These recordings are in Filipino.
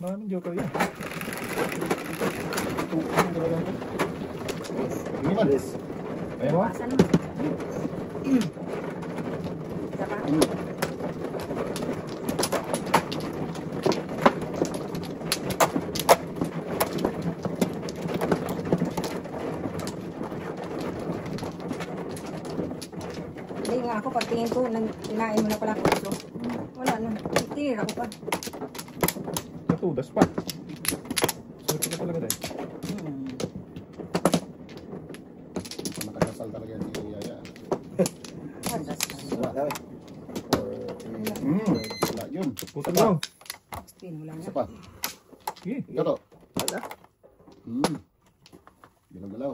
Maraming joker yan. Ini man. Ayaw mo? Pasan mo. Saka. Hindi nga ako, pagtingin ko, kinain mo na pala puso. Wala na. Tira ko pa. Natudas pa. Sulit ka talaga dahil. Nakakasal talaga yan si Yaya. Wala. Wala yun. Putang lang. Spin mo lang Isa na. pa. Sige. Ito to. Wala. Galaw-galaw.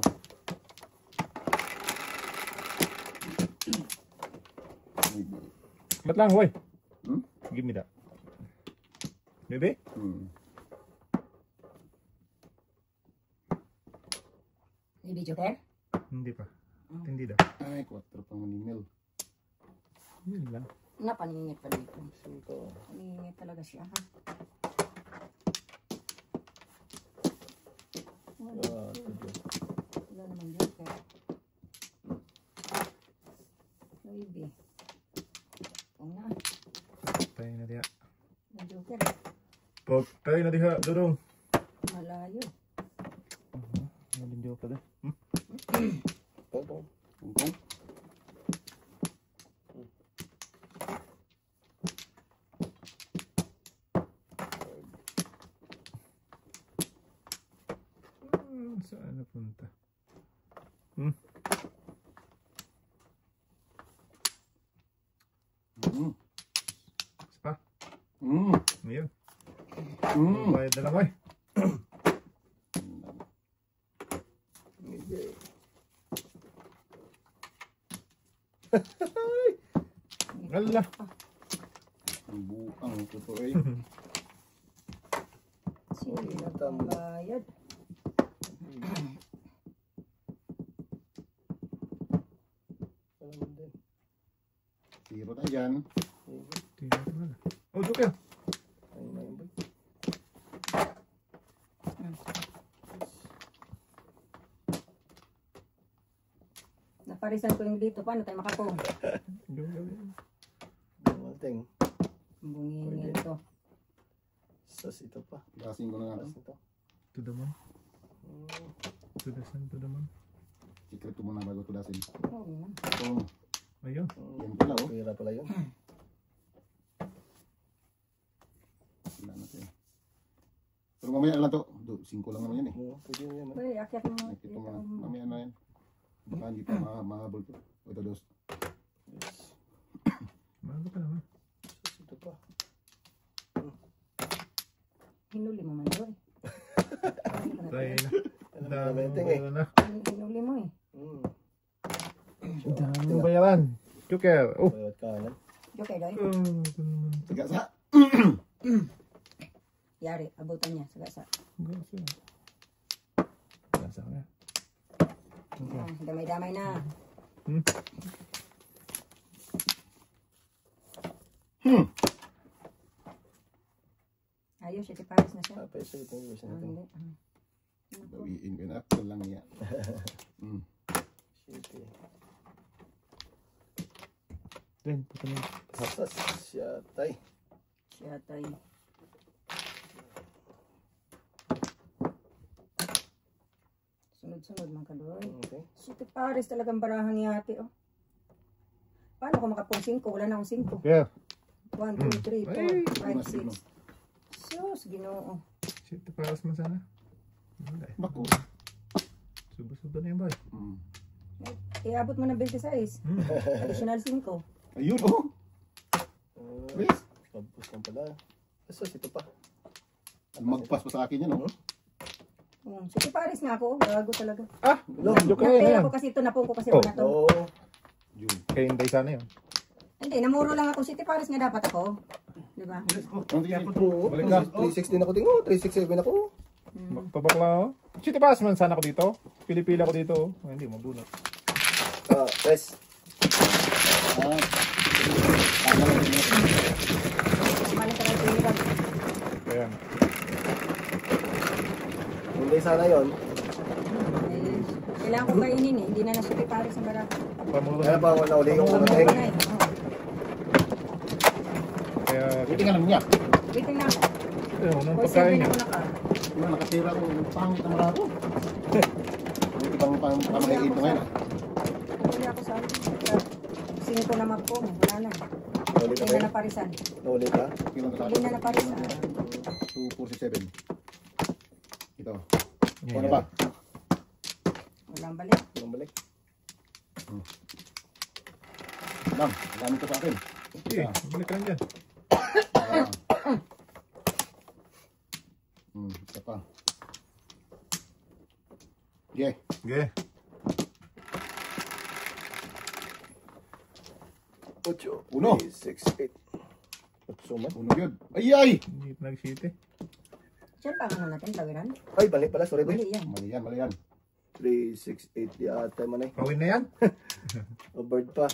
Ba't lang, hoy? Hmm? Give me that. Bebe? Baby Joker? Hindi pa. Hindi daw. Ay, 4 pang manimil. Yun lang. Napaningit pa dito. Cinco. Paningit talaga siya, ha? Wala naman Joker. Baby. Oo na. Tayo na diha. May Joker. Pag tayo na diha, Dudong. Malayo. Maraming joker dahil. Totoo. Tungkong. Saan napunta? Isa pa? Ayun. Bayad na lang, hoy. Ala. Ang buang ito eh. Sila pang bayad. Zero na dyan. Tingnan ko na. Oh, joker. Naparisan ko yung dito. Paano tayo makapo? Malting. Bungingin ito. Sus, ito pa. Gasing ko na nga. Ito. To the moon. To the sun, to the moon. Secret ko muna bago tudasin. Oo nga. Ito. Ayun. Yan pala oh. Pira pala yun. Wala na siya. Pero mamaya lang to. 5 lang naman yan eh. Pwede yun yan. Uy, akyat mo. Ito mo na. Mamaya na yan. Baka hindi pa mahabol to. O ito dos. Yes. Bago pa naman. Sus, ito pa. Hinuli mo man doon. Tayo na. Menting eh. na. Hinuli mo eh. Dami mo bayaran. Joker. Oh. Bayad kanan. Joker doy. Tiga sa. Yari, abutan niya. Sagasa. Gasa ka. Damay-damay na. Ayos, ito pares na siya. Peso ito yung version natin. Hindi. Bawiin ko na. Ito lang niya. City. Then, puto na. Sus, siyatay. Siya tayo. Sunod-sunod man kadoy. Okay. Ito pares talagang barahan ni ate, oh. Paano ko makapong 5? Wala na akong 5. Yeah. 1, 2, 3, 4, 5, 6. Sus, ginoo. Shit, paras man sana. Wala eh. Bako. Suba-suba na yan, boy. Iabot mo ng 26. Additional 5. Ayun oh. Please. Kabus lang pala. Sus, ito pa. Magpas pa sa akin yan oh. Sige pares nga ako. Gago talaga. Ah! Joker na Napera yan. ko kasi ito. Napong ko kasi Oh. wala to. Oo. Yun. Kaya hindi sana yun. Hindi, namuro lang ako. City pares nga dapat ako. Diba? Oo. Balik ka. 360 na ako tingo. 367 ako. Pabakla ako. Shit, paras man sana ako dito. Pili-pila ako dito. Oh, hindi, mabunot. Press. Kumalik ka lang sa iba. Kaya nga. Okay sana yun. Eh, kailangan ko kainin eh. Hindi na nasuki pare sa barako. Pamuro Kaya na. pa ako nauli yung Ang teng. tunay. Kaya, Titingnan niya. Waiting na ako. unang Boy, pagkain 7 niya. ako naka. Diba, nakatira ko. Pangit ang marako. Buti pang pamagayin ito ngayon. Huli ako sa 5 na map ko. Wala na. Nauli ka Hindi ba? na naparisan. Nauli ka? Kilang ka sa Hindi na naparisan. 2467. Ito. Yan, Ano yan. ba? Walang balik. Anong balik? Lang, gamit ko sa akin. Sige, balik ka lang dyan. Isa pa. Yeah. Sige. 8, Uno. 6, 8. 8 man. Uno yun. Ay, ay! Hindi nag-city. Diyan pa ano natin, tawiran. Ay, balik pala. Sorry, Mali boy. yan. Mali yan, mali yan. 3, 6, 8. Di ata man eh. Pawin na yan. O bird pa.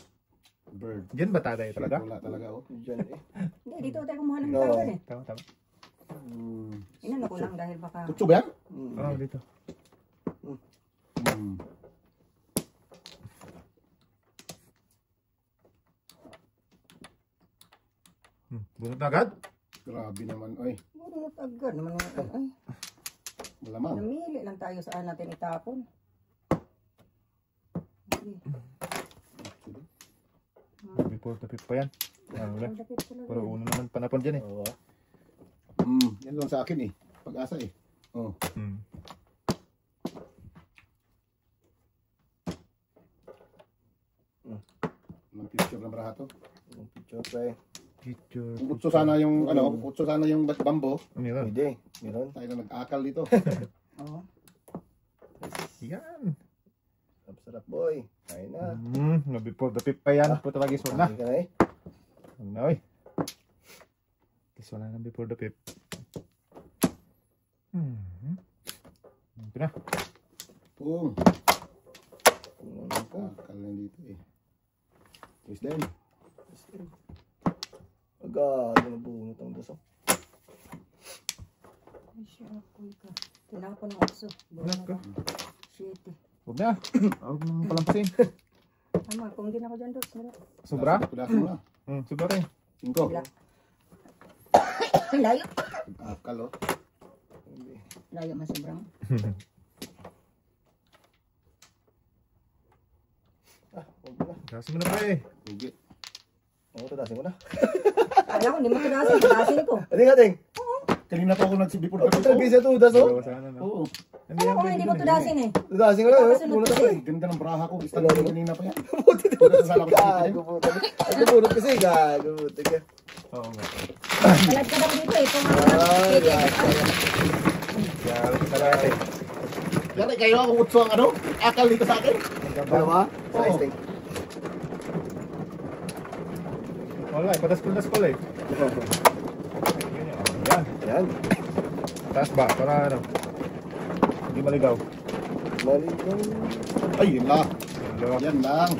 Bird. Diyan ba tagay talaga? Wala talaga, oh. Diyan eh. Hindi, dito tayo kumuha ng No. tawagan eh. Tama, tama. Inano ko lang dahil baka... Kutso ba yan? Oo, dito. Bunot na agad? Grabe naman, oy. Ano agad naman. Ay, Malamang. namili lang tayo saan natin itapon. Okay. Before the fifth pa yan. Ano lang. Ang lapit talaga. Pero una naman panapon dyan eh. Oo. Yan lang sa akin eh. Pag-asa eh. Oh. Hmm. Ang picture ng barato. Ang picture pa eh. Picture. Kung utso sana yung, ano, utso sana yung bambo, Ano yun? Pwede. Meron. tayo na nag-akal dito. Oo. Yan. Sarap boy. Kain na. Before the fifth pa yan. Puta lagi so na. Kain ka na eh. Huwag na oy. Kiso na ng before the fifth. Ito na. Pum. Akal lang dito eh. Yes din. Agad. Nabunot ang daso. Ay, siya ako ka. Tinapon ng okso. Anak ka. Shit. Huwag na. Huwag nang palampasin. Tama, kung din ako dyan, Dos. Sobra? Kudasin mo na. Sobra rin. 5. Layo. Akal oh. Layo man sobrang. Huwag mo na. Kasi mo na pa eh. Hugi. Oo, tadasin mo na. Kala ko, hindi mo tunasin. Tunasin ko. Ano nga, Ting? Kanina pa ako nagsibipod Ako ko. talbisa to, daso. Dalawa sana na. Oo. Hindi Ano yan kung hindi mo tunasin eh? Tadasin ko na. Kasunod Bunot ko ako eh. eh. Ganda ng braha ko. Istandard kanina pa yan. Buti di bunot Sana kasi. ko sa Gago puta. Ako bunot kasi. Gago puta ka. Oo nga. Palad ka daw dito eh. Kung Ay, Kaya kita natin. Gari kayo akong utso ang ano? Akal dito sa akin. Dalawa? Sa Oo. Ting. Wala eh. Patas-patas eh. Yan. Yan. Taas ba? Para ano? Hindi maligaw. Maligaw. Ay, yun lang. Dalawa. Yan lang.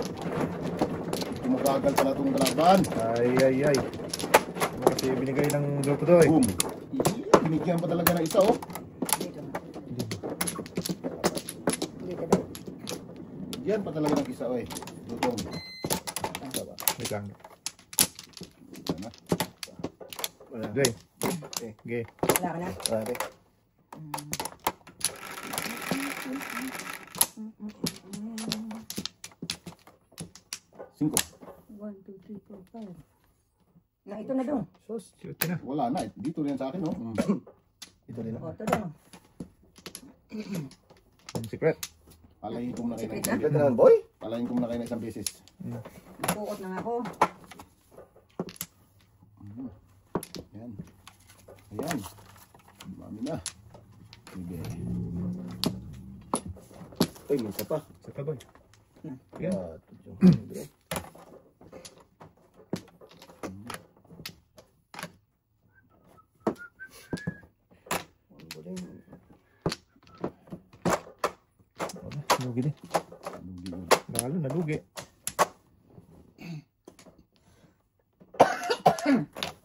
Tumabagal pala itong kalaban. Ay. Ano kasi binigay ng grupo to eh. Boom. Binigyan pa talaga ng isa oh. dito. Dito daw. Yan pa talaga ng isa oh eh. Lutong. Wait lang. Sana. Wala. Okay. Okay. Okay. Wala ka na. Okay. Cinco. 1, 2, 3, 4, 5. Na ito na daw. Sus. Shoot na. Wala na. Dito rin sa akin oh. Ito din O, ako. ito daw. Yung secret. Palayin ko na kayo na Secret isang Ito na naman, boy. Palayin ko na kayo na isang beses. Buot na nga ako. Yan. Ayan. Mami na. Sige. Uy, may isa pa. Sa taboy. Yan. Yan. Nalugi din. Lalo nalugi.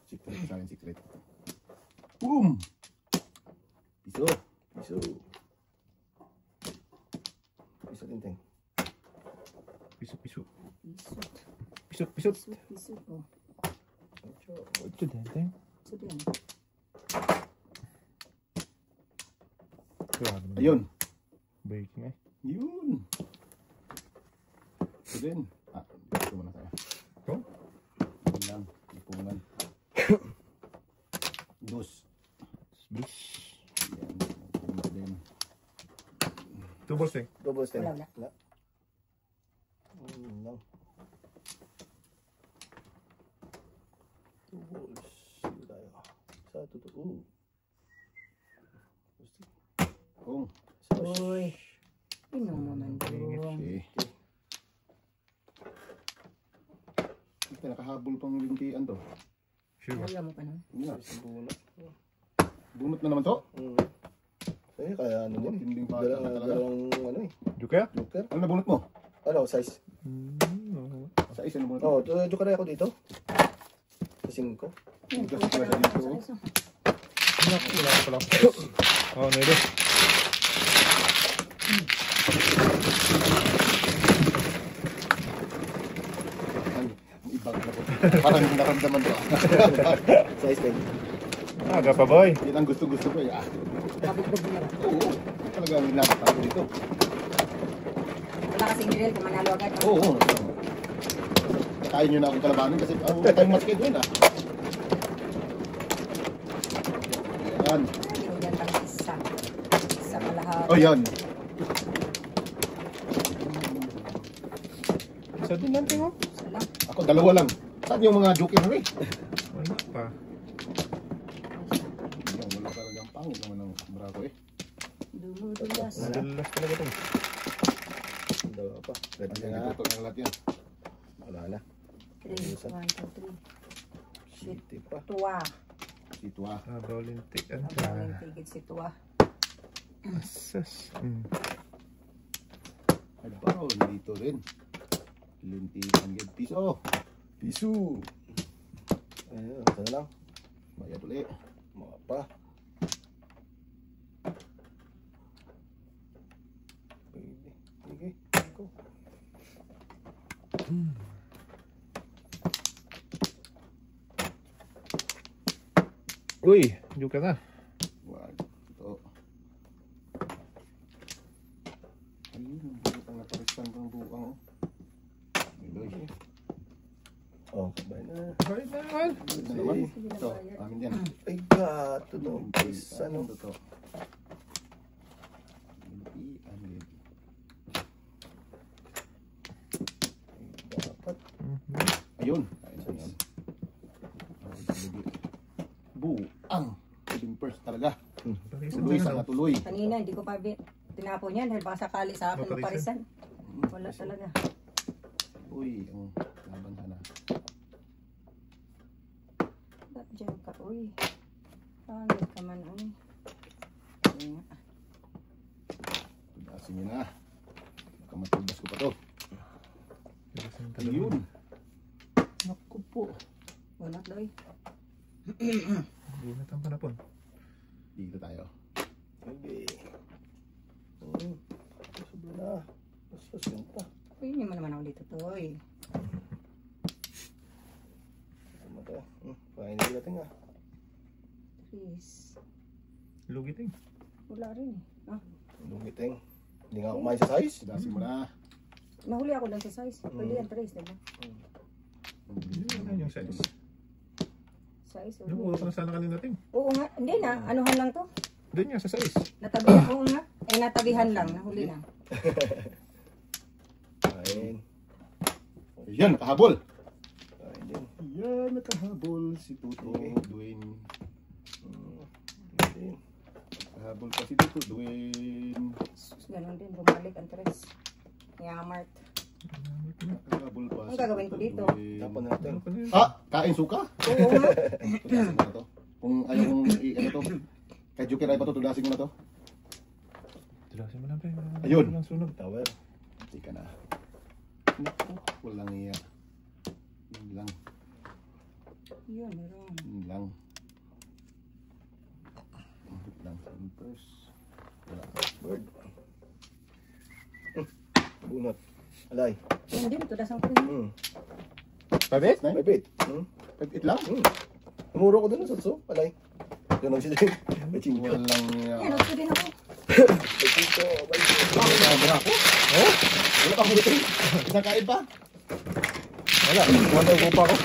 Secret sa akin, secret. Boom! Piso. So, Isa din, Teng. Pisot, pisot. Pisot. Pisot, pisot. Pisot, pisot. Oh. Ito din, ting. Pisot yan. Grabe naman. Ayun. Baking eh. Yun. Ito din. Ito muna tayo. Ito? Yun lang. Ipungan. Dos. Bish. Yan. Ito din. Two balls, ting. Double stem. Wala. Wala. Lang. Two balls. Dito tayo. Sa totoo. Kung. Uy. Pino mo man doon. Okay. Ito, nakahabol pang lintian to. Sure. Wala mo pa nun. Yun nga. Bunot. Bunot na naman to. Eh, kaya ano din. Tinding pa talaga. Dalawang ano eh. Joker? Joker. Ano na bunot mo? Ano, size? Sa isa na bunot mo? Oh, joker ako dito. Sa 5. Bukas pala siya dito. Wala ko pala. Oh, nede. Ibang na po. Parang naramdaman ko. Size 10. Aga pa, boy. Yan ang gusto-gusto ko eh. Kabog-bog mo na. Oo. Talagang nilapit ako dito. Wala kasing drill kung manalo agad. Oo. Kaya nyo na akong kalabanin kasi tayong mas kayo doon ah. Yan. Binigyan pang isa. Isa pa lahat. Oh yan. Isa din lang, ting, oh. Isa lang. Ako dalawa lang. Saan yung mga joker na rin? Wala pa. Yan, wala talagang pangit naman ng bravo eh. Dumudulas. Madalas talaga, ting. Dalawa pa. Ready Ayan, na. itutok ng lahat yan. Wala na. 3, 1, 2, 3. Shit. Hindi pa. Tuwa. Dito ah. Nabalintikan Ang ka. daming tigit si Tuwa. Asas. Ay baro, dito rin. Lintikan gid piso. Piso. Ayun, ito na lang. Bayad ulit. Mga pa. Pwede. Sige. Go. Uy, joker na. Wag. Ito. Ayun, ang naparistan kang buang. Biloy. Oh, sabay na. Bye na naman. Ito naman. Ito, amin yan. Ay, gato no. Ano Ano? to? Lintian gid. Dapat. Ayun. Ayun sa yan. Buang. Feeling first talaga. Tuloy sa natuloy. Kanina, hindi ko pa tinapon yan dahil baka sakali sa akin Maparisan. maparisan. Wala talaga. Uy, ang laban sana. Ba't dyan ka? Uy. Pangit ka man. Uy. Ayun nga. Tudasin nyo na. Baka matubas ko pa to. Ayun. Naku po. Wala doy. Bunat ang panapon. Dito tayo. Okay. Sobra na. Basta yun pa. Uy, hindi mo naman ako dito, Toy. Sama to. Painin natin nga. Please. Lugiting. Wala rin eh. Ah, Lugiting. Hindi nga kumain sa size. Tudasin mo na. nahuli ako lang sa size. Pwede yan, Trace, diba? Yun yung size. Size, Yung oo. ulo ko na sana kanina, ting. Oo nga. Hindi na. Anuhan lang to. Doon nga sa size. Natabihan. Oo nga. Eh, natabihan lang. Nahuli lang. Kain. Yan, nakahabol. Kain din. Yan, nakahabol si Tuto Dwayne. Din. Nakahabol pa si Tuto Dwayne. Sus, ganun din. Bumalik ang Trace. Yamart. Nakahabol pa Ang gagawin ko dito? Tapon natin. Ano pa na yun? Ah, kain suka? Oo nga. Tudasin mo na to. Kung ayaw kong ano to. Kay Joker ay pa to, tudasin ko na to. Tilasin mo lang, pre. Ayun. Walang sunog. Tower. Tika na. Naku, walang iya. Yun lang. Yun, meron. Yun lang. Yun lang. First. Wala. Bird. Bunot. Alay. Hindi, tudas ang kurin. Hmm. Pabit? Pabit. Hmm. 5-8 lang? Hmm. Umuro ko doon sa sutso. Alay. Doon lang siya din. May chinko. Walang... Yan, nagto din ako. May chinko. May chinko. Oh? Wala pa buti. Isang kain pa? Wala. Wala ko pa ako.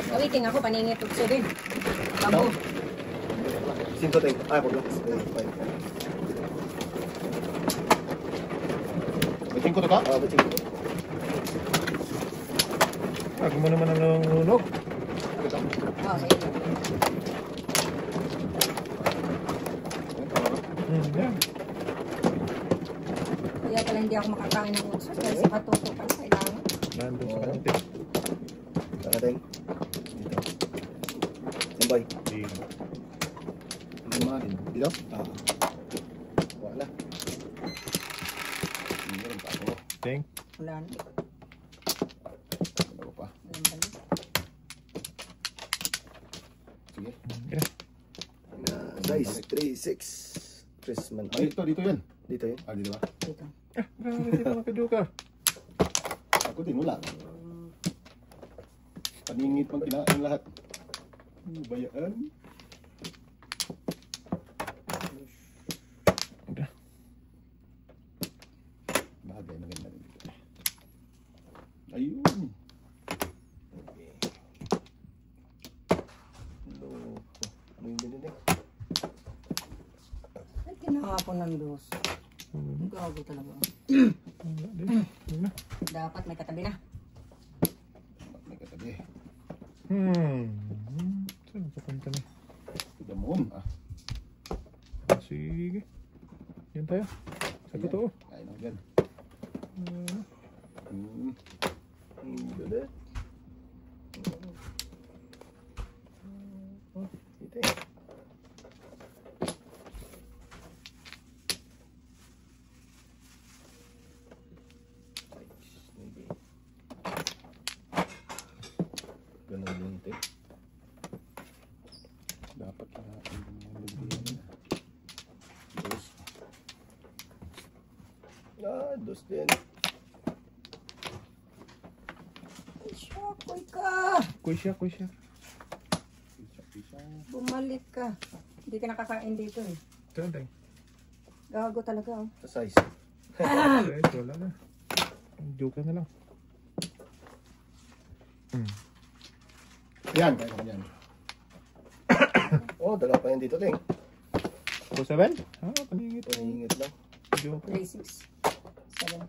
Kawiting ako, paningit tutso din. Bambu. Sinto tayo. Ay, ako lang. May 5 to ka? Ah, may chinko. Ako mo naman ang nangunog. Oo, sa iyo. Yan. Kaya pala hindi ako makakain ng utsos. Dahil sa katuto pala, kailangan. Nandun sa kantin. Nakating. Dito. Simbay. Lima din. Dito? Ah. Wala. Meron pa ako. Ting. Wala na. Wala ko pa. Walang balik. Sige. Okay. Nice. 3-6. Christmas. Ay, dito yan. Dito yun. Ah, dito ba? Dito. Hindi pa makaduka. Ako din, wala. Paningit pang kinain lahat. Bayaan. Bagay, maganda rin dito. Ayun. Loko. Ano yung dininig? Ay, kinahapon ng dos. Gago talaga. Wala din. Wala. Dapat may katabi na. May katabi. Saan sa kanta na? To the moon. Ah, Sige. Yan tayo. Sa totoo. kain ako dyan. Dito. Dito eh. Ganun din ito eh. Dapat kinain ng mga lugyan. Dos. Ah, dos din. Shakoy ka! Kuy siya. Pisa. Bumalik ka. Hindi ka nakakain dito eh. Saan tayo? Gago talaga oh. Sa size. Wala na. Joke na lang. Yan, kain ako dyan. Oh, dalawa pa yan dito ting. 2-7? Paningit. Paningit lang. Joke. 3, 6, 7.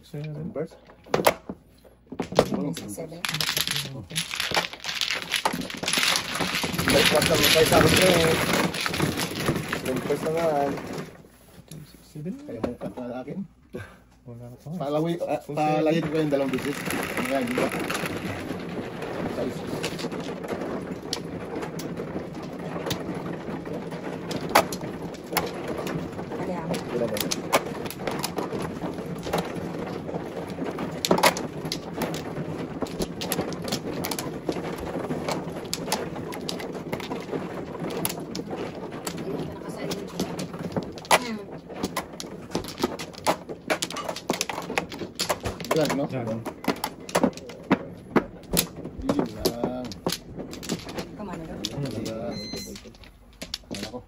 6-7. Numbers. 6, 7. May plus lang yung sa akin eh. Numbers naman. 7. Kaya mo kat na akin. Wala na pa nga. Palayin ko yung 2 digit. Yan, di ba? Size. Kaya Ilan ba? hindi ka nakasali dito. Yan, no? Yan. Yun lang. Kamano daw? Talaga. Wala ko.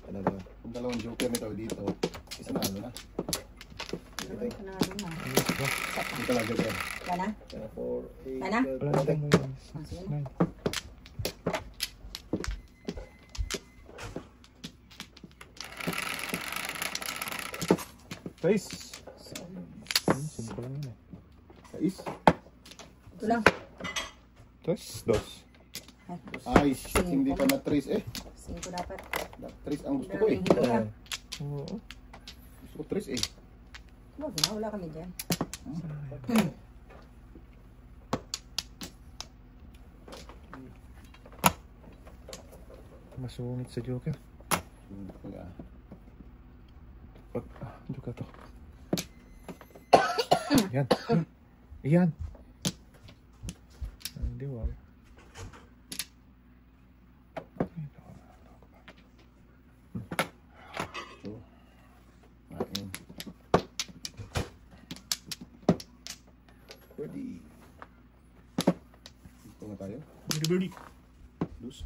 Ano ba? Kung dalawang joker nito dito, isa na ano na. Meron ka na doon na. Dito lang joker. Wala na? 4, 8, Ano? Wala na tayo. Ah, sige na. 9. Guys. Simple lang yun eh. Sais. Ito lang. Tapos, 2. Ay, shit, hindi pa na 3 eh. 5 dapat. 3 ang gusto Pero ko eh. hindi ka. Oo. Gusto ko 3 eh. Wag na, wala kami dyan. Masungit sa Joker. Kaya, Pag, Joker to. Yan. Yan. Hindi, wow. Ito nga tayo. Birdie. Dus.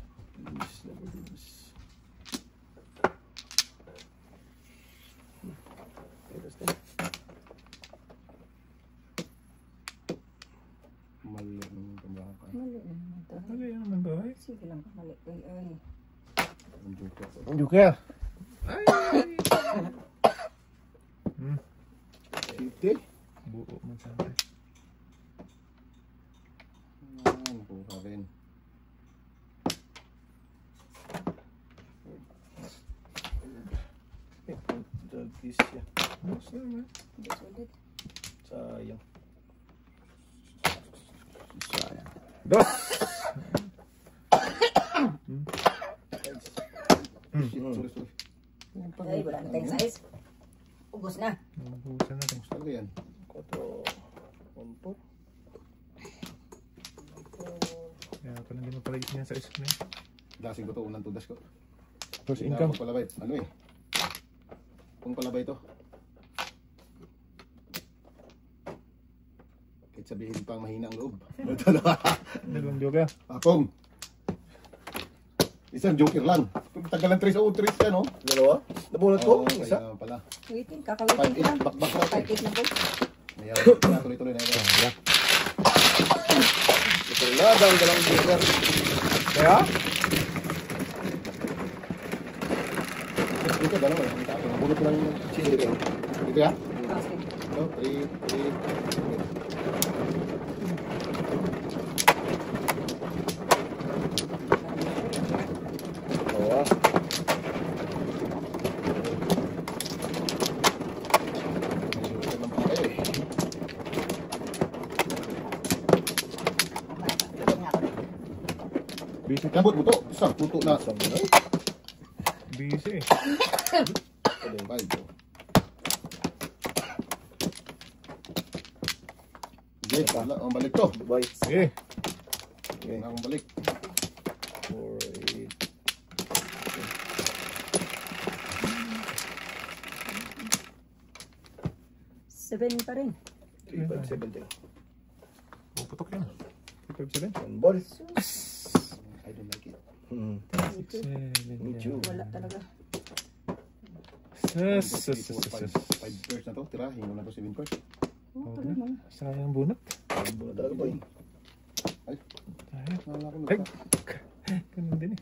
Mali ang pambaka. Mali na naman to. Ano yan naman ba? Sige lang, mali. Ay. Ang joker. Ang joker. City. Buo man sana. Nakuha rin. Dagis siya. Mas naman. Hindi sulit. Sayang. Dos. Sorry, sorry. Ay, wala na tayong size. Ubus na. Nabuhusan natin. Talaga yan. 4, 1 po. Kaya pala hindi mo palagis niya sa isip niya. Dasing ko to, unang tudas ko. First Hindi na income. ako palabay. Ano eh? Kung palabay to. Kahit sabihin pang mahina ang loob. Dalawang joker. Apong. Isang joker lang. Tagalan 3 o 3 ka, no? Dalawa? Nabunot ko? Oo, Isa? kaya pala. Waiting, kakawaiting ko lang. Bakbak lang. 5-8 na po. Mayroon. Tuloy-tuloy na yun. Ito na, ang dalawang joker. Kaya? Dito, dalawa. Nabulot lang yung Chili rin. Dito ya? Kasi, No, 3. Dalawa. Busy ka? Kabut mo to. Isang puto na. Busy. 5. Okay, wala akong balik to. Dubai. Sige. Wala akong balik. 4, 8. 7 pa rin. 3, 5, 7, 10. Puputok yan. 5-7. 1 ball. I don't like it. 6-7. Me too. Wala talaga. Sus. 5 pairs na to. Tira, hingo na to 7 pairs. Oo, tuloy mo na. Sayang bunot. Bunot talaga boy. Ay, Sayang. wala ko Ay. na. Ganun din eh.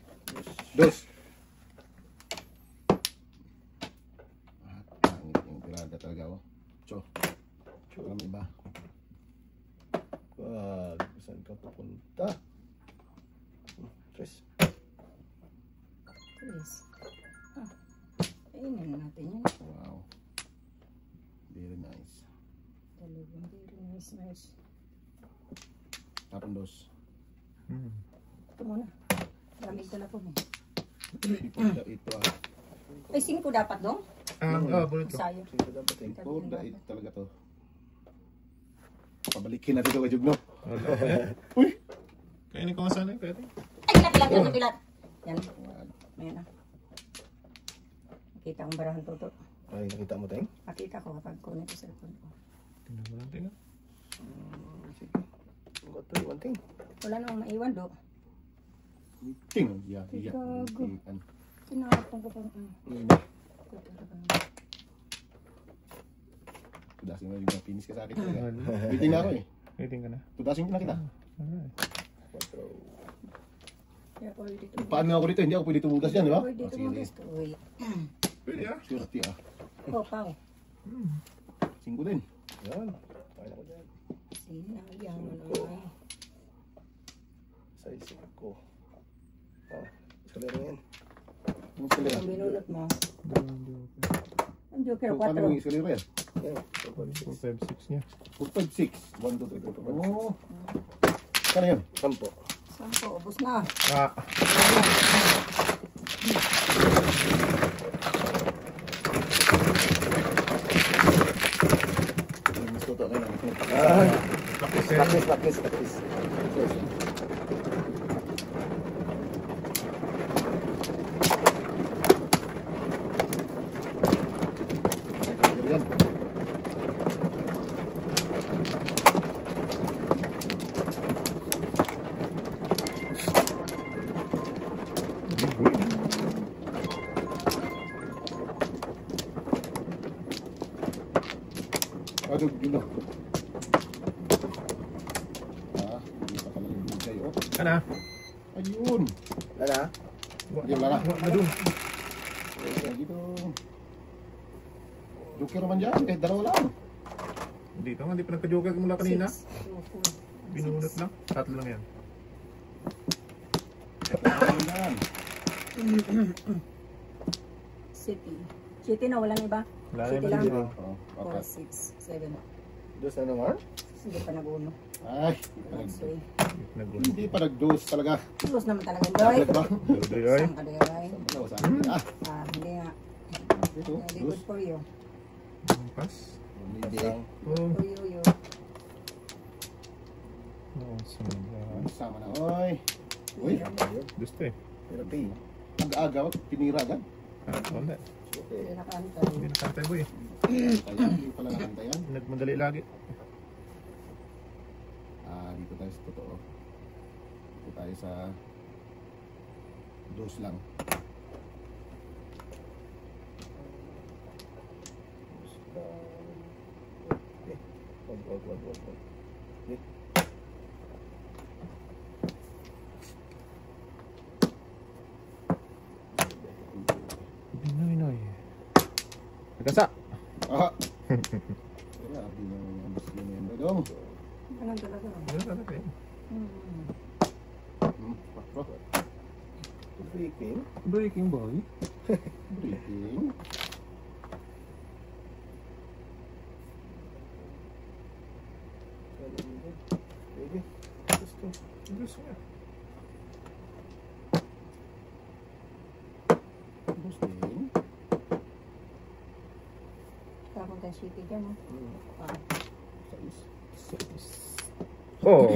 Dos. Pangit yung tirada talaga ako. Cho. Alam iba. Wag, saan ka pupunta? 3. Please. Ah. Kainin natin yan. Wow. Very nice. Talagang very nice, nice. Tapon dos. Ito muna. Lamig telefon eh. Ito ah. Ay, 5 dapat dong? Bunot ko. Sayo. Sino dapat eh? Ito dait talaga to. Pabalikin natin ito kay Jugno. Uy! Kainin ko nga sana yung pwede. Ay, pilat. Yan. Ayan na. Nakita kong barahan toto. Ay, nakita mo tayong? Nakita ko kapag kunin ko sa cellphone ko. Tingnan mo lang, tingnan. Sige. Got to one thing. Wala namang maiwan do. Ting! Yeah, yeah. Gago. Ano? Tinapang ko pang Tudasin mo yung finish ka sa akin. Waiting na ako eh. Waiting ka na. Tudasin na kita. Alright. 4. Kaya pwede dito. Paano ako dito? Hindi ako pwede tumugas dyan, di ba? Pwede dito Sige. mag-gusto. Wait. Pwede ah. Surti ah. Oh, pao. 5 din. Yan. Kaya ko dyan. Sinayang mo naman. Size 5. Ah, eskalera yan. Ang eskalera. Ang binulot mo. Dalawang joker. Ang joker, So, paano 4. yung eskalera yan? Yan. 4-5-6 niya. 4, 5, 6. 1, 2, 3, 4, 5. Oo. Kano yun? 10. Sampo, ubos na. Ah. Mas toto ka na. Ah, Kasi practice. Yan. dug, dito. Ah, hindi pa pala yung bigay, oh. Ano? Ayun. Wala. Hindi, wala na. Madung. Dito. Joker naman dyan, kahit dalawa lang. Dito nga, hindi pa nagka-joker mula kanina. 6, 2, 4, Binunot lang. Tatlo lang yan. Yan. City. City na, walang iba. Wala na City yung lang. dito. Oh, 4, okay. 6, 7. Dos na naman. Hindi pa nag-uno. Ay, Next way. Nag-uno. hindi pa nag-dose talaga. Close naman talaga yung doy. Tablet ba? Doy, oy. Saan ka doy? Ano, saan? Ah, Hindi nga. dito, Hindi dose. good for you. Pass. Hindi. Oh. For you. Oh, sunod. Sama na, oy. Uy, Gusto eh. Therapy. ang-aga, tinira agad. Ah, wala. Hindi nakanta. Hindi nakantay boy. Kaya hindi pala nakantayan. Nagmadali lagi. Ah, dito tayo sa totoo. Dito tayo sa dose lang. Wag. Binoy. Nagkasa. Ah! Kaya, di na yung gusto nyo yan, Dodong. Anong talaga? Wala talaga eh. Patro. Breaking. Breaking boy. Breaking. Baby. Gusto. Gusto nga. Dose din. Tapos tayo city dyan. Ah. Sais. Oh.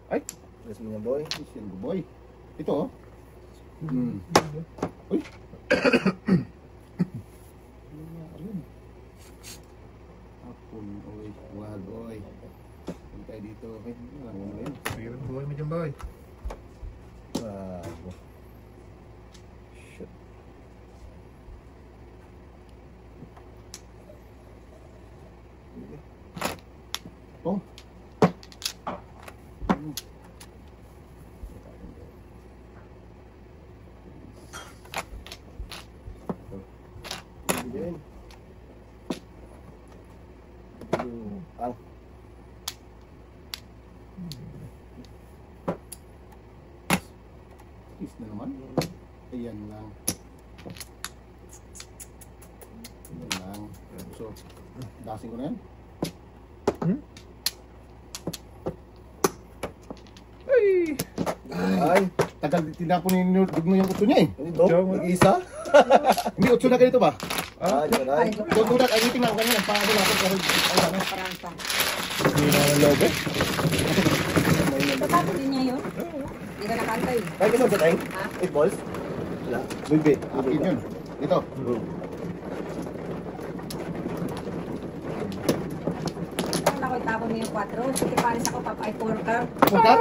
Ay. Gusto mo niya, boy. Isyan ko, boy. Ito, oh. Hmm. Uy. Ayun. Hapon, oy. Wag, oy. Huwag tayo dito. Okay, ano yun? Sige na buhay mo dyan boy. Bravo. Shit. Oh. Din. Ang. Is na naman. Ayan lang. Ayan lang. So, dasing ko na yan. Ay. Ay. Tagal tinapon ni Dugno yung utso niya eh. Ano ito? Joke. Mag-isa? Hindi, utso na ganito ba? Ah, dyan ay. Tutulat, ay tingnan ko kanina. Paano natin pero ay ano. Parangka. Hindi na ang loob eh. Tatapos din niya yun. Hindi ka nakanta eh. Kaya gusto sa tank? Ha? 8 balls? Wala. Bibi. Akin yun. Dito. Wala ko itapon mo yung 4. Sige pares ako papay 4 ka. Pagkat?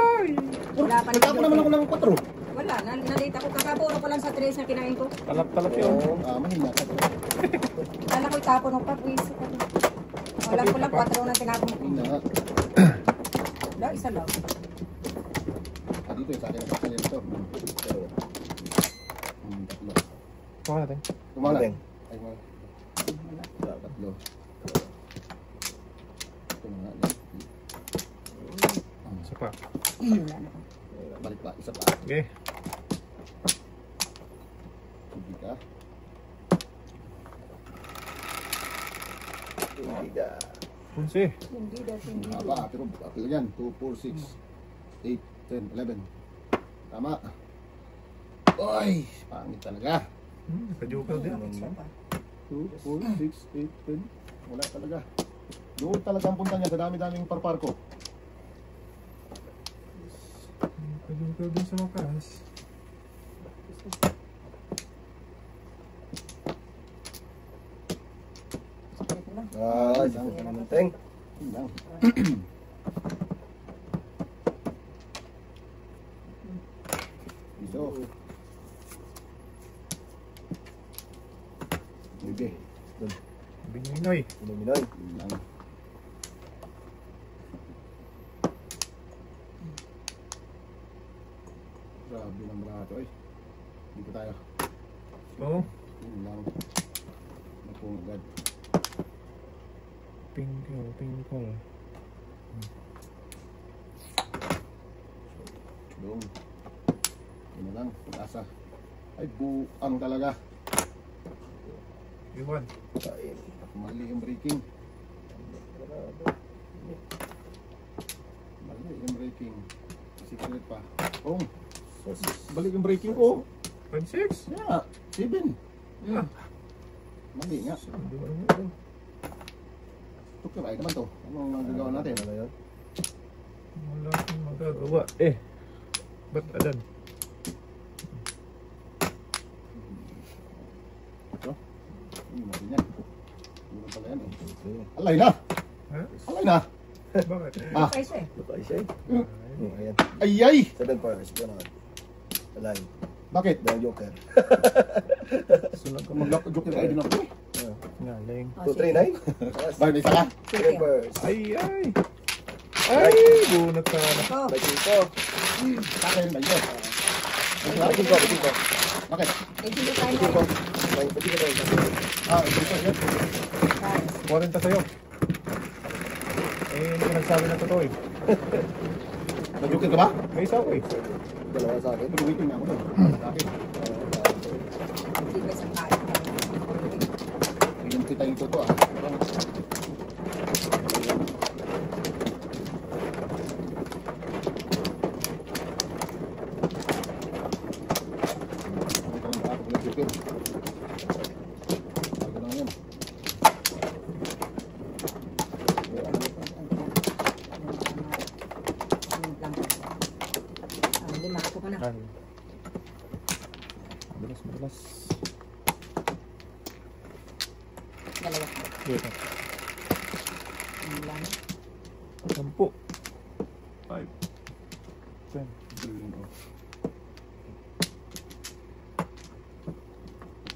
Wala pa Nagtapon naman ako ng 4. Wala, nalate ako. Kakaburo ko lang sa 3 na kinain ko. Talap yun. Oo. Ah, mahina ka. Kala ko itapon ng papwis. Wala ko lang 4 na tinapon ko. Mahina. Wala, isa lang. Ah, dito yung sa akin. Sa akin ito. Tatlo. Kuha natin. Tumala. Galing. Ay, wala. Wala. Tatlo. Ito na nga. Isa pa. Wala na. Balik pa. Isa pa. Okay. Sige ka. Hindi ka. Punsi. Hindi dahil hindi. Haba. Pero apil yan. 2, 4, 6, 8, 10, 11. Tama. Oy! Pangit talaga. Naka-joker din. 2, 4, 6, 8, 10. Wala talaga. Doon talaga ang punta niya sa dami-daming parpar ko. Naka-joker din sa wakas. Ah, isang ka naman, Teng. Yun lang. Dito. Bibi. Bininoy. Luminoy. Yun lang. Grabe ng brato eh. Dito tayo. Oo. Yun lang. Napungagad. Pinkle, pinkle. Doon. Yun na lang. Pag-asa. Ay, buang talaga. Iwan. Kain. Mali yung braking. Mali yung braking. Secret pa. Oh, balik yung braking ko. 5-6. Yeah, 7. Mali nga. Tukyo ay naman to. Anong magagawa natin? Ano yun? Wala akong magagawa. Eh. Ba't adan? Ito. Hindi natin yan. Hindi na pala yan eh. Okay. Alay na! Ha? Alay na! Bakit? Ah, Kaya siya eh. Ito pa siya. Ayan. ay ay! 7 pairs. Ganon. Align. Bakit? Dahil joker. Sunod ka Mag-joker ID na ako eh. Galing. 239. Bakit may isa ka? 7 pairs. Ay, ay. Ay, bunot ka na. Oh, May 5. Sa akin, may yun. May 5. Bakit? eh, hindi tayo May na 5. May 5. Ah, dito yun. 40 sa'yo. Eh, hindi ka nagsabi na totoo eh. Mag-joker ka ba? May isa ako eh. Dalawa sa akin. Pag-waiting na ako doon. Sa akin. Hindi ba isang kain? Hindi kita yung totoo ah. Lima ako ka na. Ay. Madalas, madalas. Dalawa. Dito. Ang lang. 10. 5. 10.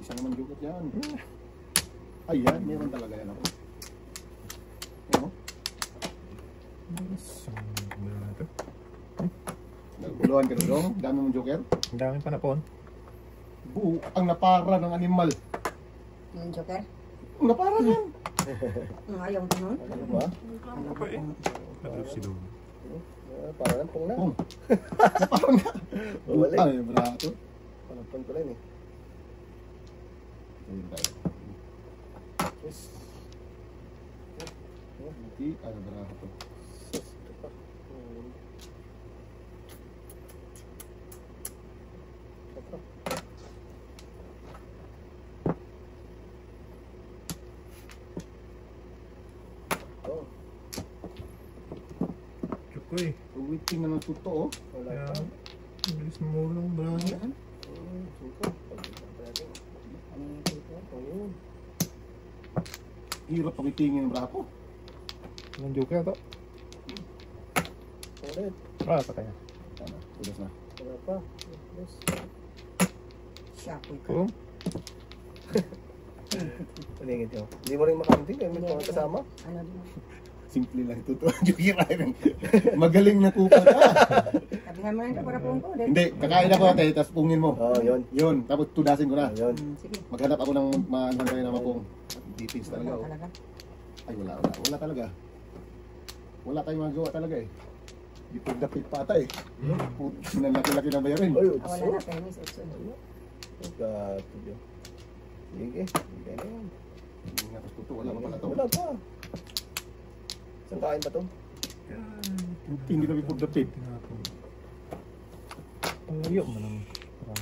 Isa naman joker yan. Ayan, meron talaga yan ako. Ano? Nagpuluhan ka na dong? Dami mong joker? Ang daming panapon. Ang napara ng animal. Yung joker? Ang napara yan. Ayaw ko nun. Ano ba? Ano pa eh? Nag-lose si Lolo. Para lang pong na. Oh. Napara nga. Bawali. Ay, brato. Panapon ko lang eh. Ayun tayo. Yes. Hindi, ano brato. Ito pa. Oh, Chukoy. Waiting na ng tuto, oh. wala Kaya, pa. ang bilis mo lang ba? Suko. Pagkita pa natin. Ayun. Hirap pakitingin ng brato. Anong joker to? Ulit. Ah, patay na. Ano, tulos na. Wala pa. Yes. Shapoy ka. Oo. Paningin ko. Hindi mo rin makaunting. May mga kasama. Ano din? Simple lang tuto. Joker magaling na kupal ka. Sabihan mo lang ka para po ko. Hindi, kakain ako ate, tapos pungin mo. Oo, yun. Yun, tapos tudasin ko na. Ayun. Sige. Maghanap ako ng maanhan kayo na mapung. Details talaga, oh. Talaga. Ay, wala talaga. Wala tayong magawa talaga eh. Dito dapit pa ata eh. Sinalaki-laki na bayarin. Ay, Wala na, penis. Gato yun. Sige. Sige na yan. Hindi nga, tapos tuto, wala pa pala to. Wala pa. Saan kain ba to? Hindi kami po dapit. Ang layo mo lang.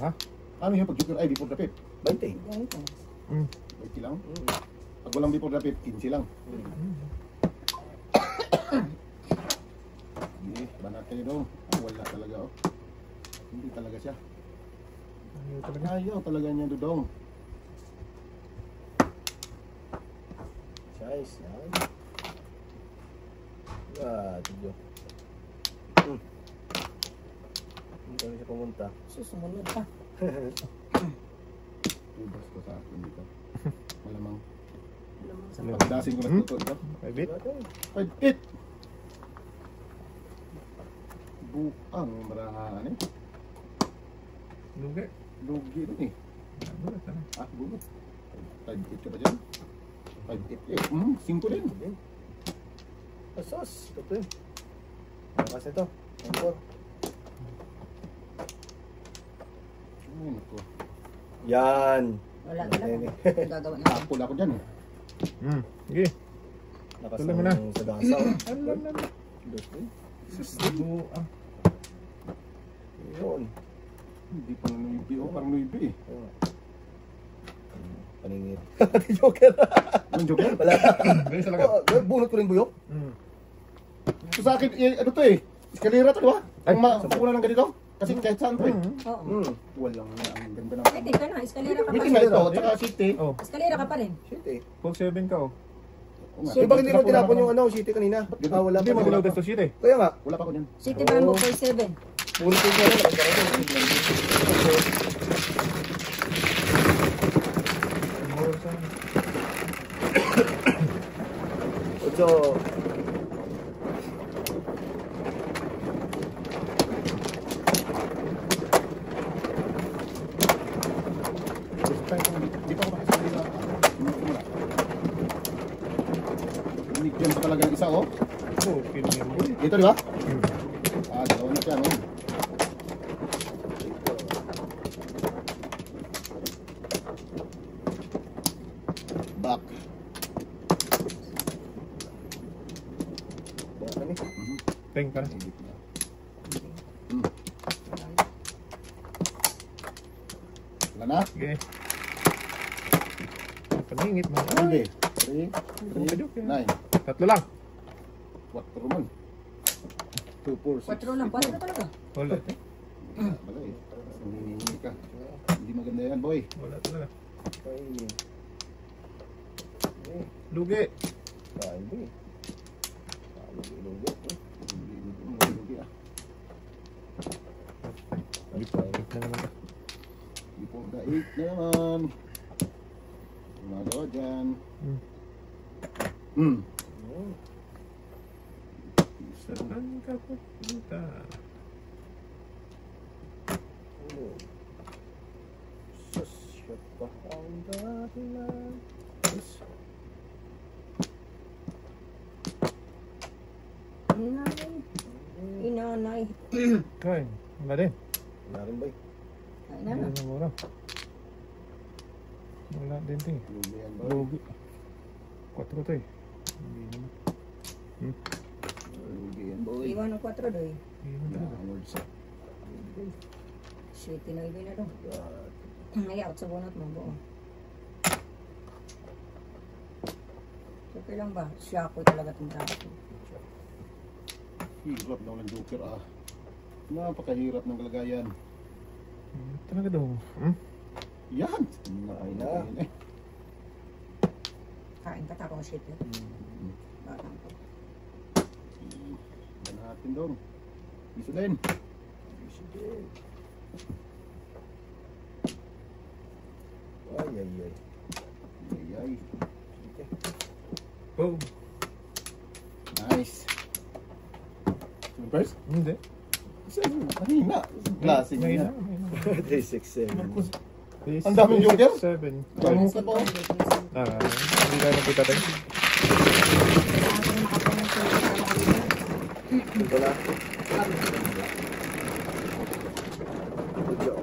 Ha? Ano yung pag-joker ay before dapit? 20. Ganito. 20 lang. Pag walang before dapit, 15 lang. Hindi, banat kayo dong. Ah, wala talaga oh. Hindi talaga siya. Ayaw talaga. Ayaw talaga niya dudong. Size. Yan. Gato yun. Hindi kami siya pumunta. Susumunod pa. Ibas ko sa akin dito. Malamang. Sa Pagdasin ko na tuto ito. May bit? 5-8. Buang marahaan eh. Lugi. Lugi rin eh. Bulat na. Ah, bunot. 5-8 ka ba dyan? 5-8 eh. 5 din. Asos. Ito yun. Malakas ito. Angkor. Ay, naku. Yan. Wala talaga. Gagawa na. Tapol ako dyan eh. Sige. Lakas Tuloy mo na. ng sagasa. Alam. Susubo. Yun. Hindi pa na nuibi. Oh, parang nuibi eh. Paningit. Joker. Anong joker? Wala. Ganyan talaga. Bunot ko rin buyok. So sa akin, ano to eh? Eskalera to, di ba? Ay, Ang mapuna ng ganito? Kasi kahit saan to eh. Oo. Walang ang ganda ng... Pwede ka na. Eskalera ka pa Meeting rin. na ito, tsaka city. Oh, Eskalera ka pa rin. Shit eh. full 7 ka oh. Oo nga. Shit. Bakit hindi mo tinapon yung ano, city kanina? Wala Hindi pa. mo dilaw to shit eh. Kaya nga. Wala pa ako dyan. City Bamboo for 7. Bunot ko rin. Ocho. Di pa ako makasabi na. Binigyan pa talaga ng isa, oh. Oh, kinumin mo eh. Dito, di ba? Ah, dalawa na siya, no? Back. Yan eh. Teng ka na. Wala na? Sige. Paningit mo. Hindi. 3, Joke yan. 9. Tatlo lang. 4 man. 2, 4, 6. 4 lang. 4 na talaga. Wala. Wala eh. Hindi ka. Hindi maganda yan, boy. Wala talaga. Ay. Lugi. Hindi. Hindi ah. Ay, pangit na naman. Before the 8 na naman. Magawa dyan. Saan ka pupunta? Sus, shit pa. Ang dati lang. Inanay. Kain. Wala din. Wala rin ba eh. Ay na. Wala na mura. Wala din to eh. Lugi yan, boy. Lugi. 4 to eh. Hindi naman. Lugi yan, boy. Iwan ng 4 doy. Hindi naman talaga. Downwards. Shit, tinoy na doon. May out sa bunot mo buo. Okay lang ba? Siya ako talaga itong bracket. Hirap daw ng joker ah. Napakahirap ng kalagayan. Talaga daw. Yan! Ay na. Eh. Kain ka tapos shit eh. Batang ko. Yan natin daw. Iso din. Ay, ay, ay. Ay, ay. Oh. Nice. First? Hindi. Mahina. Classic May niya. na. May na. 3, 6, 7. Ang daming joker? 7. Ganun ka pa. Hindi tayo nakita tayo. Ito na. Good job.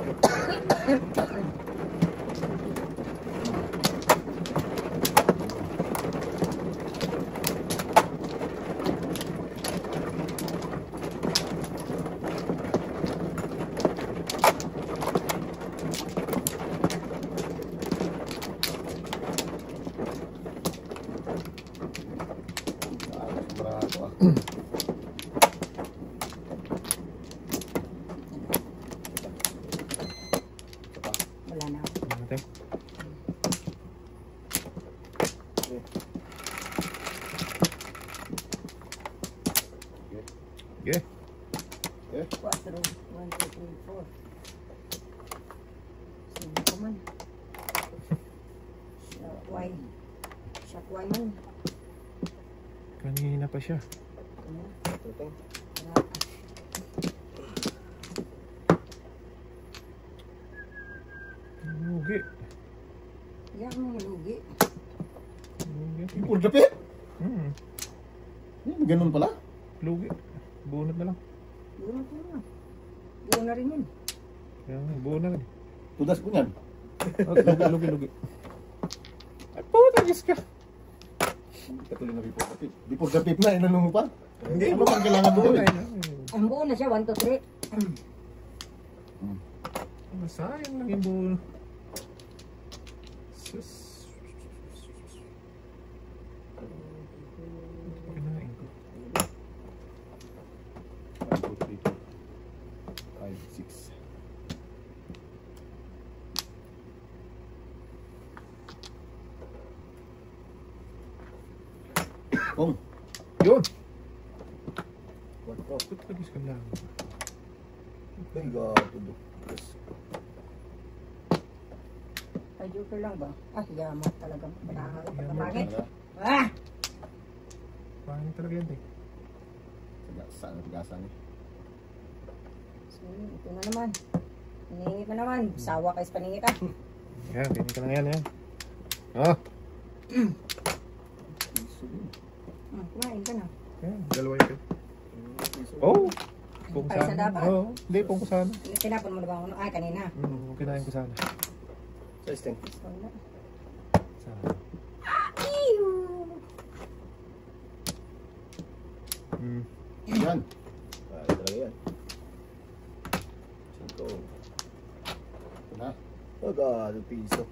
Barato ah. Wala na. Natin. Okay. 4. 1, 2, 3, 4. Sino ko man? Shakway. Shakway man. Kanina pa siya. Ito. Wala. Lugi. Yan mo lugi. Lugi. Puro dapit. Hmm. Ganun pala. Lugi. Bunot na lang. Buo na. Buo na rin yun. Yan, buo na rin. Tudas ko niyan. Lugi. Ay, puta, Diyos ka. Hindi ka tuloy na before dapit. Before dapit na, inanong mo pa? Hindi. Ano pang kailangan mo gawin? Ang buo na siya, 1, 2, 3. Sayang lang yung buo. Sus. Kinain ko. 1, 2, 3, 5, 6. Oh, Yun! What the? Ba't nagis ka lang? Ay, gato do. Ay, joker lang ba? Ah, yaman talaga. Pagkakangit. talaga. Ah! Pangin talaga yan, eh. Saan ang pag-asa niya? Ito na naman. Paningit na naman. Sawa kayo sa paningit ah. Yan, ganyan ka lang yan, yan. Oh! Kumain ka na. Yan, dalawa yun. Oh! Kung Ay, isa sana. dapat. Oo, hindi, kung sana. Tinapon mo na ba ako? Ay, kanina. Kinain ko sana. Size 10. Wala. Sana. Ew! Yan. Ay, talaga yan. 5. Ito na. Oh, gato piso.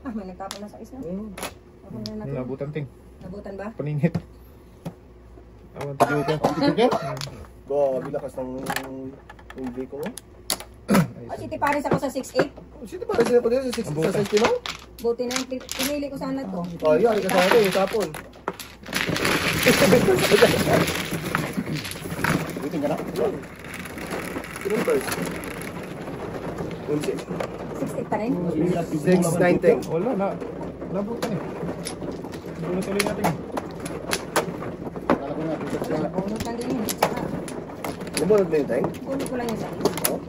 Ah, may nagtapon na sa is na. Ako na natin. Nabutan ting. Nabutan ba? Paningit. Awan tayo ko. Tiger? Gabi lakas ng hindi ko. Oh, City Paris ako sa 6'8". Sino pa rin sila pa din sa 60 no? Buti na yung pinili ko sana to. Oh, yun. Ka sa akin. Tapon. Waiting ka na? Sino first? 6'8 pa rin. 6, 9, 10. Wala na. Nabutan eh. Bunot ulit natin. Akala ko nga, bigat siya. Bunot lang din yun. Tsaka, Lumunod na yung tank? bunot ko lang yung sa is. Oh.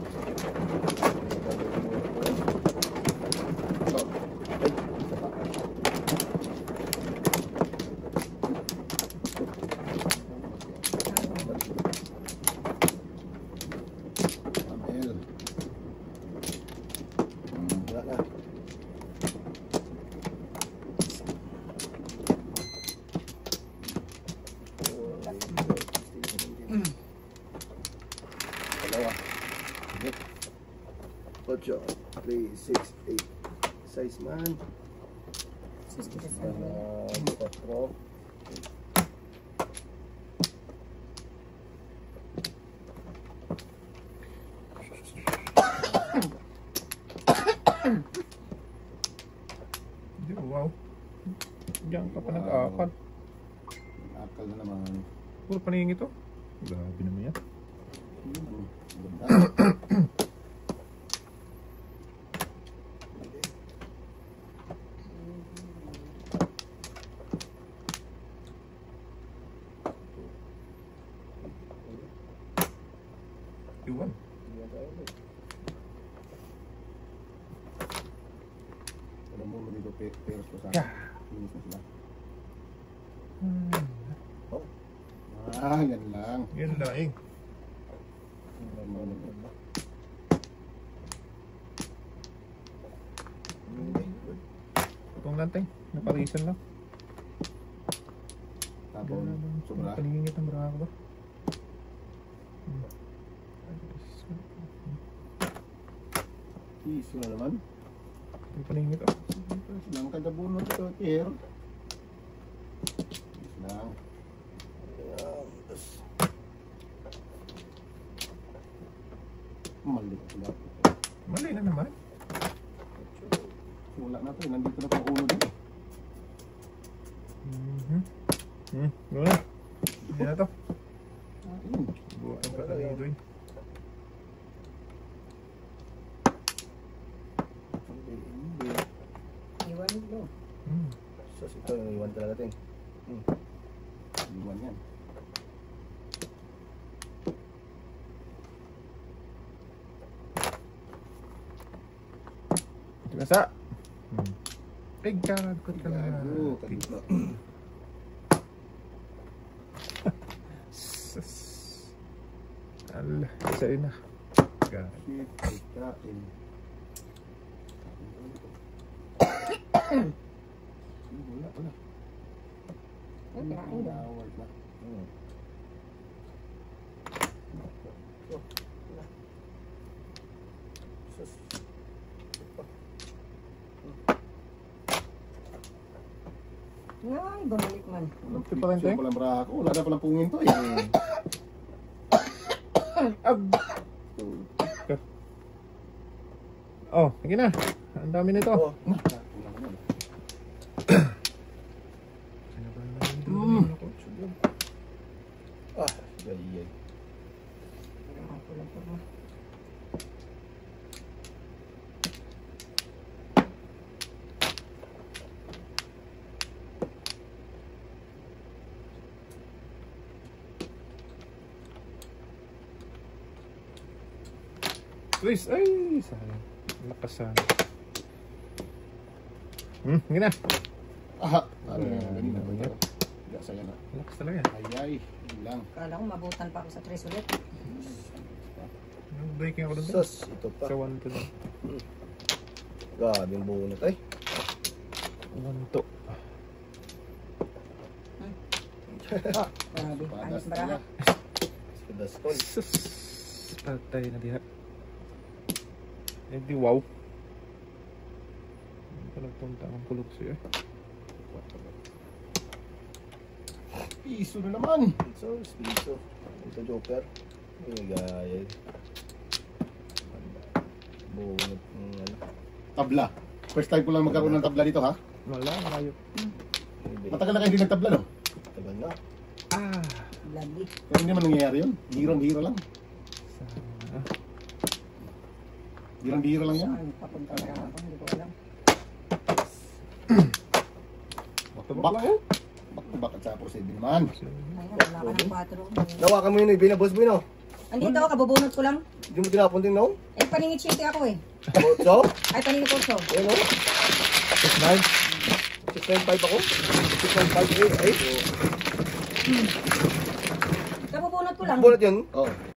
Abel. Wala na. Dalawa. 8, 3, 6, 8. Size man. 4. Hindi, wow. Diyan ka pa nag-aakal. Akal na naman. Puro paningit to. Grabe naman yan. Ganda. Iwan. Alam mo, dito pairs ko sa Yeah. Linis na sila. Oh. Yan lang. Yun laing. Itong lanteng. Naparisan lang. Tapos, sobra. Paningit ng barako ba? Piso na naman. Yung paningit oh. Lang kada bunot ito, Tier. Lang. Mali sila. Mali na naman. Wala na to, nandito na pang ulo dito. Wala. Hindi na to. Ayun. Buwan ang pala dito eh. Iwan mo. So, ito yung iwan talaga natin. Iwan yan. 6, Nasa. Ay, gagot ka na. Gago, kanina. Ala, isa na. Gagot. Shit, ay kain. Wala. Ay, kinain daw. Nawal na. Ay, bumalik man. Walang Ito pa rin, picture, Teng? walang brako. Wala na palang pungin to eh. Oh, sige na. Ang dami nito. Oh. Ah, yay. Please, ay, sayang. Lakas sana. Sige na. Aha, ano yan, ganina ba ito? Gasa yan ah. Lakas talaga. Ayay, yun lang. Kala ko mabutan pa ako sa 3 ulit. Breaking ako doon. Sus, ito pa. Sa 1 to doon. Grabe yung bunot ay. 1 to. Grabe, ayos baraha. Pedastol. Sus. Patay na diha. Eh di wow. Hindi pa nagpunta ang kulog siya. Piso na naman. Piso. Ito joker. Ay, gaya. Bunot ng ano. Tabla. First time ko lang magkaroon ng tabla dito ha. Wala, malayo. Matagal na kayo hindi nagtabla no? Tagal na. Ah. Lagi. Pero hindi naman nangyayari yun. Biro lang. Sana. Biro lang yan. Saan papunta na ako, hindi ko alam. Back to back. Back to back at sa proceed naman. Ayun, wala ka ng 4. Nawakan mo yun eh. Binabos mo yun oh. Andito, kabubunot ko lang. Hindi mo tinapon din no? Eh, paningit city ako eh. Otso? Ay, paningit ko. Ayun oh. 6.9. 6.5 ako. 6.5 eh. Ay. Kabubunot ko lang. Bunot yun. Oh.